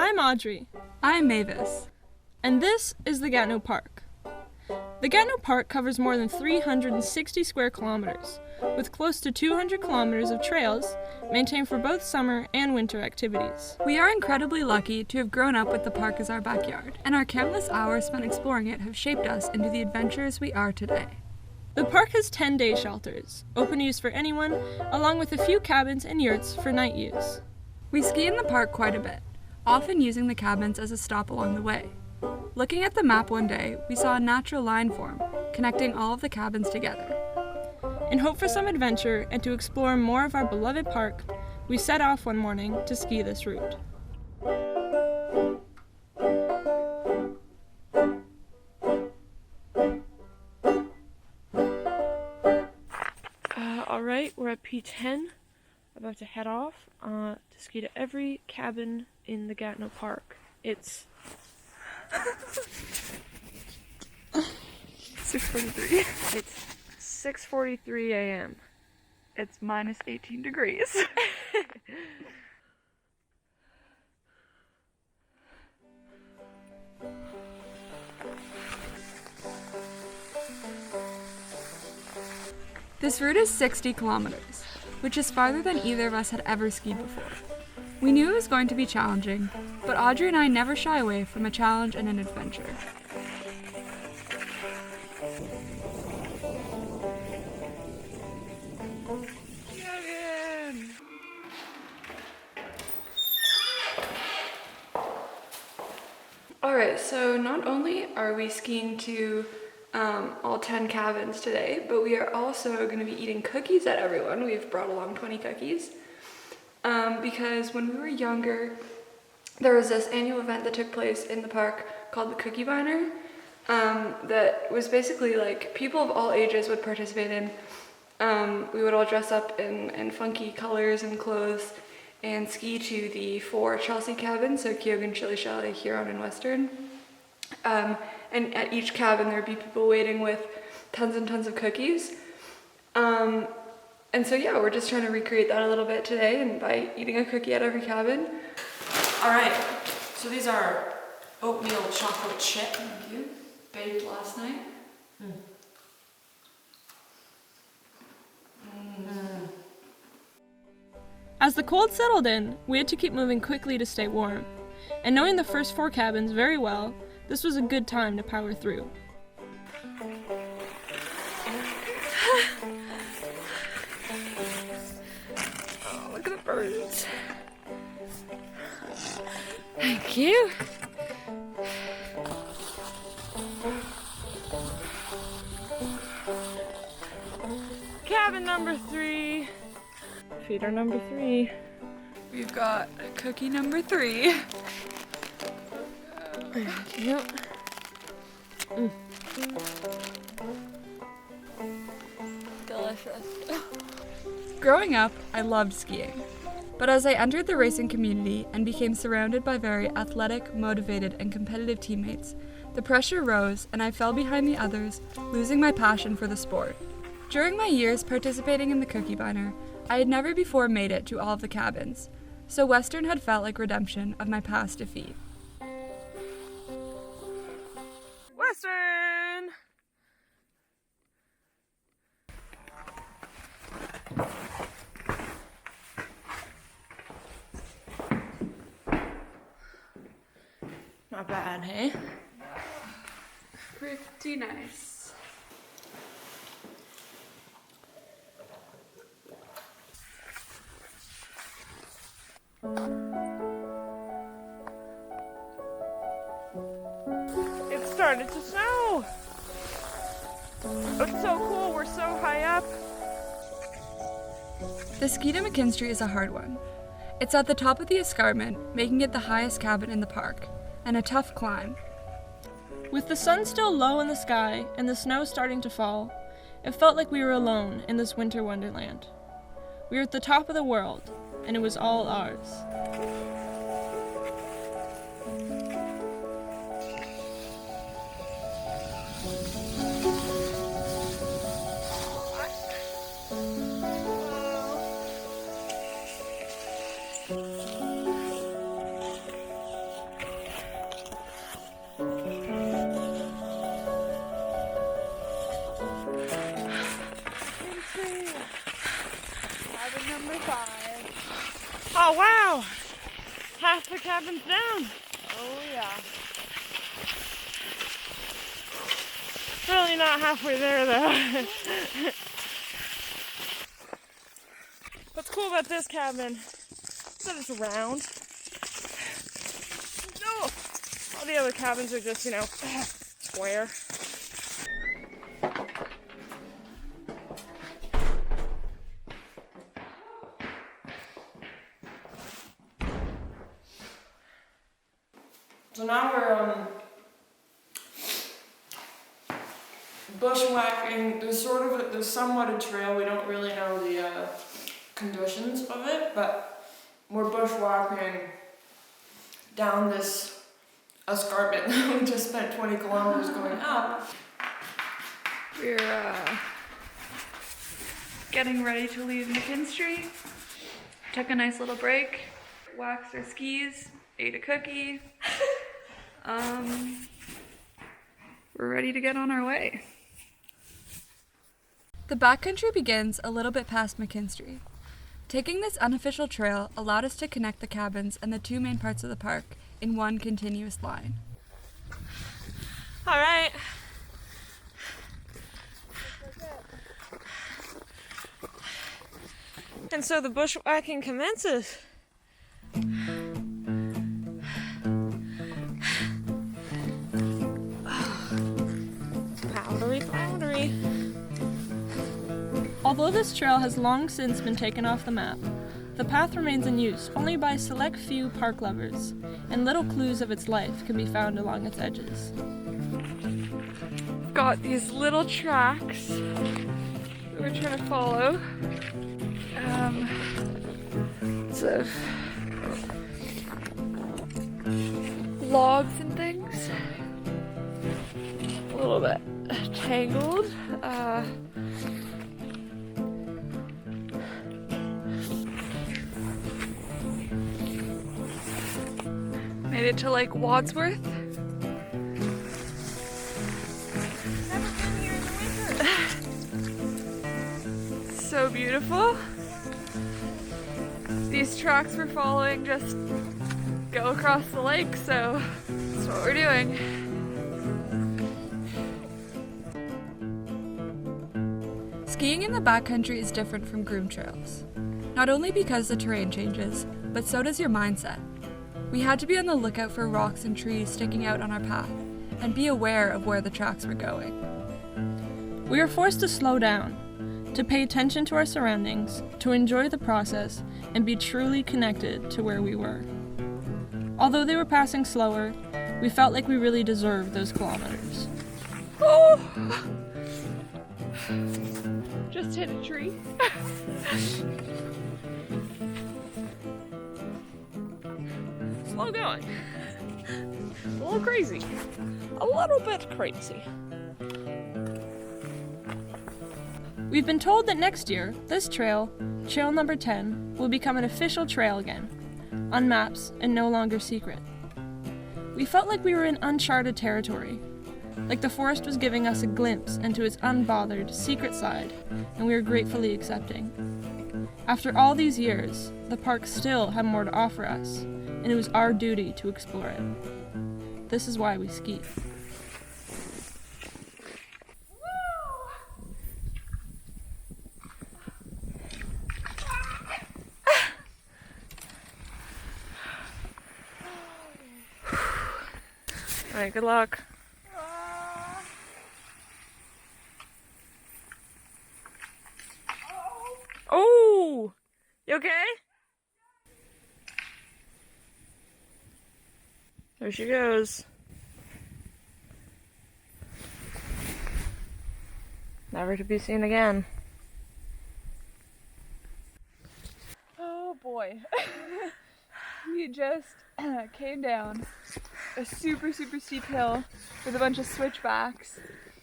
I'm Audrey. I'm Mavis. And this is the Gatineau Park. The Gatineau Park covers more than 360 square kilometers, with close to 200 kilometers of trails maintained for both summer and winter activities. We are incredibly lucky to have grown up with the park as our backyard, and our countless hours spent exploring it have shaped us into the adventurers we are today. The park has 10 day shelters, open use for anyone, along with a few cabins and yurts for night use. We ski in the park quite a bit, often using the cabins as a stop along the way. Looking at the map one day, we saw a natural line form, connecting all of the cabins together. In hope for some adventure and to explore more of our beloved park, we set off one morning to ski this route. Alright, we're at P10, about to head off to ski to every cabin in the Gatineau Park. It's 6:43. It's 6:43 a.m. It's minus 18 degrees. This route is 60 kilometers, which is farther than either of us had ever skied before. We knew it was going to be challenging, but Audrey and I never shy away from a challenge and an adventure. Alright, so not only are we skiing to all 10 cabins today, but we are also going to be eating cookies at everyone. We've brought along 20 cookies because when we were younger, there was this annual event that took place in the park called the Cookie Biner that was basically like people of all ages would participate in. We would all dress up in funky colors and clothes and ski to the 4 Chelsea cabins, so Kyogan, Chili Chalet, Huron, and Western. And at each cabin there would be people waiting with tons and tons of cookies. And so yeah, we're just trying to recreate that a little bit today and by eating a cookie at every cabin. Alright, so these are oatmeal chocolate chip. Thank you. Baked last night. As the cold settled in, we had to keep moving quickly to stay warm. And knowing the first 4 cabins very well, this was a good time to power through. Oh, look at the birds. Thank you. Cabin number 3. Feeder number 3. We've got cookie number 3. Thank you. Delicious. Growing up, I loved skiing. But as I entered the racing community and became surrounded by very athletic, motivated, and competitive teammates, the pressure rose and I fell behind the others, losing my passion for the sport. During my years participating in the Cookie Biner, I had never before made it to all of the cabins, so Western had felt like redemption of my past defeat. Western! Not bad, hey? Pretty nice. It started to snow! It's so cool, we're so high up. The ski to McKinstry is a hard one. It's at the top of the escarpment, making it the highest cabin in the park, and a tough climb. With the sun still low in the sky and the snow starting to fall, it felt like we were alone in this winter wonderland. We were at the top of the world, and it was all ours. number 5. Oh wow! Half the cabin's down. Oh yeah. Really not halfway there though. What's cool about this cabin is that it's round. No! All the other cabins are just, you know, square. So now we're bushwhacking. There's somewhat a trail. We don't really know the conditions of it, but we're bushwhacking down this escarpment. We just spent 20 kilometers going up. We're getting ready to leave McKinstry. Took a nice little break, waxed our skis, ate a cookie. We're ready to get on our way. The backcountry begins a little bit past McKinstry. Taking this unofficial trail allowed us to connect the cabins and the two main parts of the park in one continuous line. All right. And so the bushwhacking commences. Powdery, powdery. Although this trail has long since been taken off the map, the path remains in use only by a select few park lovers, and little clues of its life can be found along its edges. Got these little tracks that we're trying to follow. Of logs and things. A little bit tangled. Made it to Lake Wadsworth. Never been here in the winter. So beautiful. These tracks we're following just go across the lake, so that's what we're doing. Skiing in the backcountry is different from groomed trails. Not only because the terrain changes, but so does your mindset. We had to be on the lookout for rocks and trees sticking out on our path, and be aware of where the tracks were going. We were forced to slow down, to pay attention to our surroundings, to enjoy the process, and be truly connected to where we were. Although they were passing slower, we felt like we really deserved those kilometers. Oh! Just hit a tree. Slow going. A little crazy. A little bit crazy. We've been told that next year, this trail, trail number 10, will become an official trail again, on maps and no longer secret. We felt like we were in uncharted territory, like the forest was giving us a glimpse into its unbothered, secret side, and we were gratefully accepting. After all these years, the park still had more to offer us, and it was our duty to explore it. This is why we ski. All right, good luck. Oh, you okay? There she goes. Never to be seen again. Oh boy. We just came down a super steep hill with a bunch of switchbacks.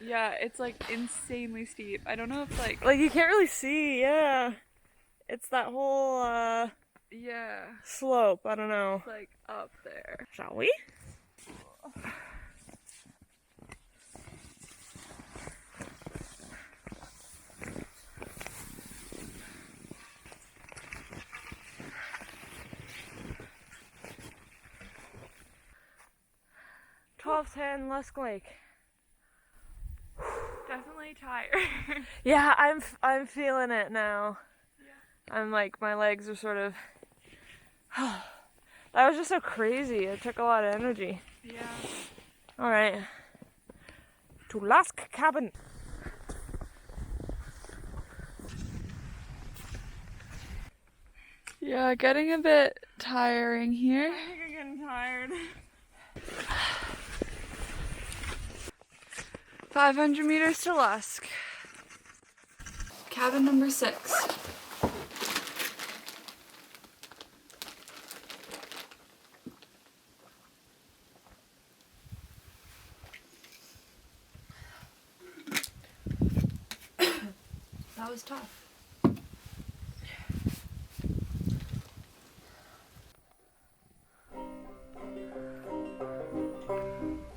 Yeah, it's like insanely steep. I don't know if like Like you can't really see, yeah. It's that whole yeah, slope, I don't know. it's like up there. Shall we? 12:10 Lusk Lake. Definitely tired. Yeah, I'm feeling it now. Yeah. I'm like, my legs are sort of. That was just so crazy. It took a lot of energy. Yeah. All right. To Lusk Cabin. Yeah, getting a bit tiring here. I think I'm getting tired. 500 meters to Lusk. Cabin number 6. That was tough.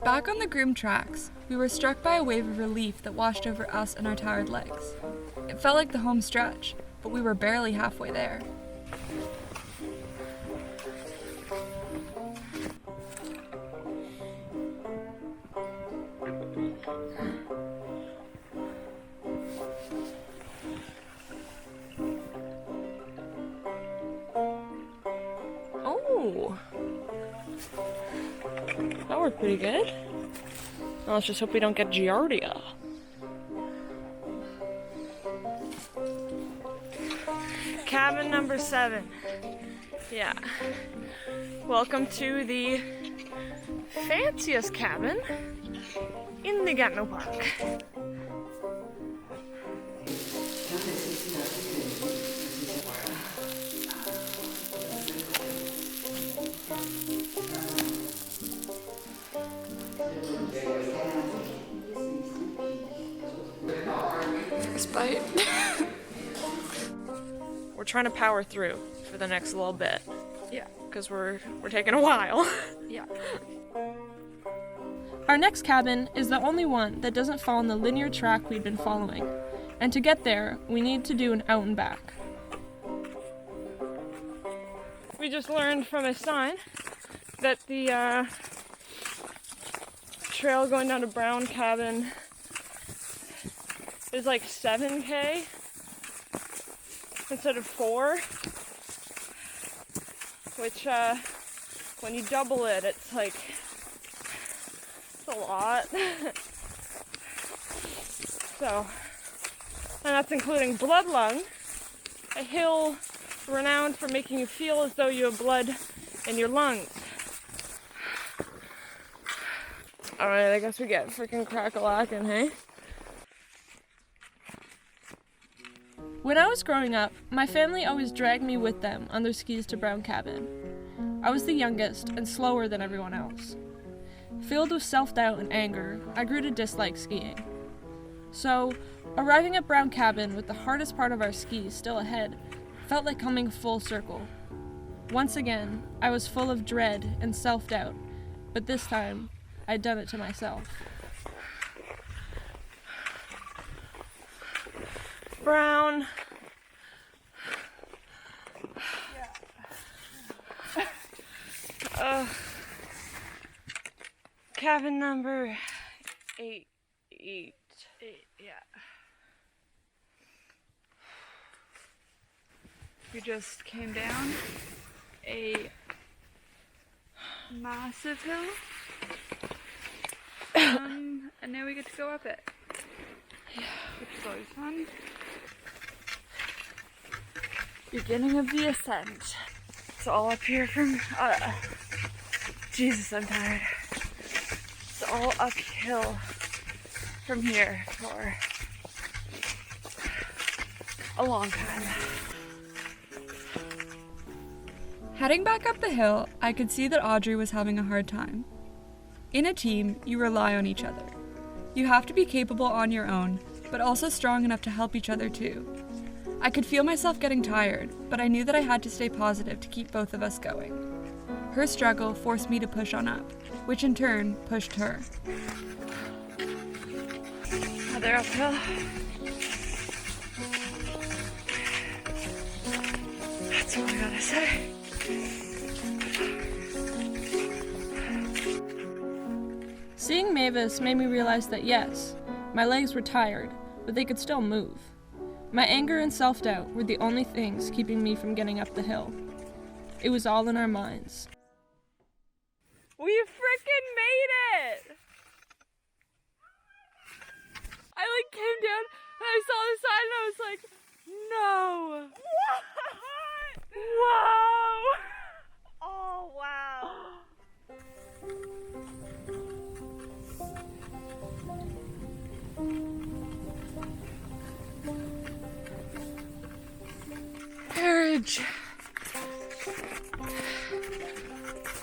Back on the groomed tracks, we were struck by a wave of relief that washed over us and our tired legs. It felt like the home stretch, but we were barely halfway there. Oh, that worked pretty good. Well, let's just hope we don't get giardia. Cabin number 7. Yeah. Welcome to the fanciest cabin in the Gatineau Park. Bite. We're trying to power through for the next little bit. Yeah. Because we're taking a while. Yeah. Our next cabin is the only one that doesn't fall on the linear track we'd been following. And to get there, we need to do an out and back. We just learned from a sign that the trail going down to Brown Cabin is like 7K instead of 4, which when you double it, it's like, it's a lot. So, and that's including Blood Lung, a hill renowned for making you feel as though you have blood in your lungs. Alright, I guess we get freaking crack-a-lackin', hey? When I was growing up, my family always dragged me with them on their skis to Brown Cabin. I was the youngest and slower than everyone else. Filled with self-doubt and anger, I grew to dislike skiing. So, arriving at Brown Cabin with the hardest part of our skis still ahead felt like coming full circle. Once again, I was full of dread and self-doubt, but this time, I'd done it to myself. Brown. Cabin number 8. Yeah. We just came down a massive hill. And now we get to go up it. Yeah. Which is always fun. Beginning of the ascent. It's all up here from, Jesus, I'm tired. It's all uphill from here for a long time. Heading back up the hill, I could see that Audrey was having a hard time. In a team, you rely on each other. You have to be capable on your own, but also strong enough to help each other too. I could feel myself getting tired, but I knew that I had to stay positive to keep both of us going. Her struggle forced me to push on up, which in turn pushed her. Another uphill. That's all I gotta say. Mavis made me realize that yes, my legs were tired, but they could still move. My anger and self-doubt were the only things keeping me from getting up the hill. It was all in our minds. We frickin' made it! I came down and I saw the sign and I was like, no! What? Whoa! Oh, wow. Courage.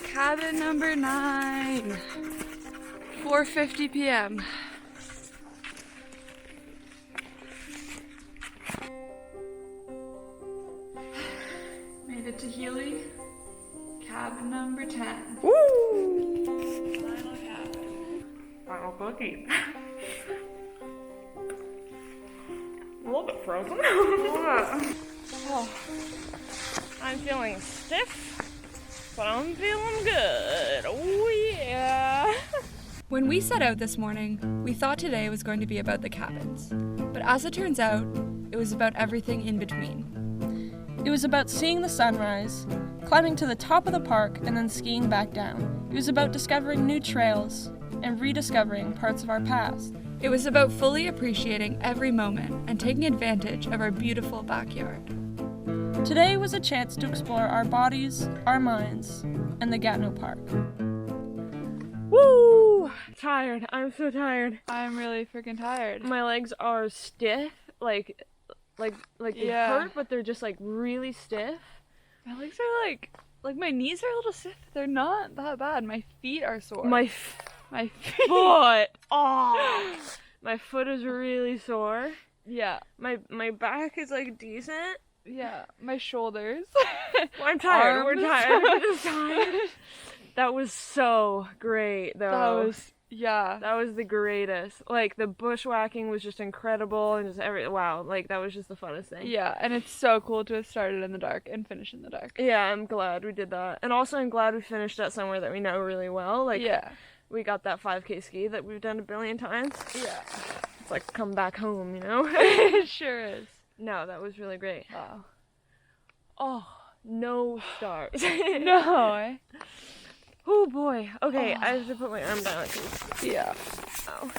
Cabin number 9. 4:50 p.m. Made it to Healy. Cabin number 10. Woo! Final cabin. Final cookie. A little bit frozen. Oh, I'm feeling stiff, but I'm feeling good. Oh yeah. When we set out this morning, we thought today was going to be about the cabins. But as it turns out, it was about everything in between. It was about seeing the sunrise, climbing to the top of the park, and then skiing back down. It was about discovering new trails and rediscovering parts of our past. It was about fully appreciating every moment and taking advantage of our beautiful backyard. Today was a chance to explore our bodies, our minds, and the Gatineau Park. Woo! Tired. I'm so tired. I'm really freaking tired. My legs are stiff. Like they hurt, but they're just really stiff. My legs are like my knees are a little stiff. They're not that bad. My feet are sore. My My feet. foot. Oh, my foot is really sore. Yeah. My back is decent. Yeah. My shoulders. I'm tired. We're Arms. tired. We're just tired. That was so great, though. That was the greatest. The bushwhacking was just incredible, and just wow, that was just the funnest thing. Yeah, and it's so cool to have started in the dark and finished in the dark. Yeah, I'm glad we did that. And also I'm glad we finished at somewhere that we know really well. We got that 5K ski that we've done a billion times. Yeah. It's like come back home, you know? It sure is. No, that was really great. Wow. Oh, no stars. No. Oh boy. Okay, I have to put my arm down. Yeah. Ow.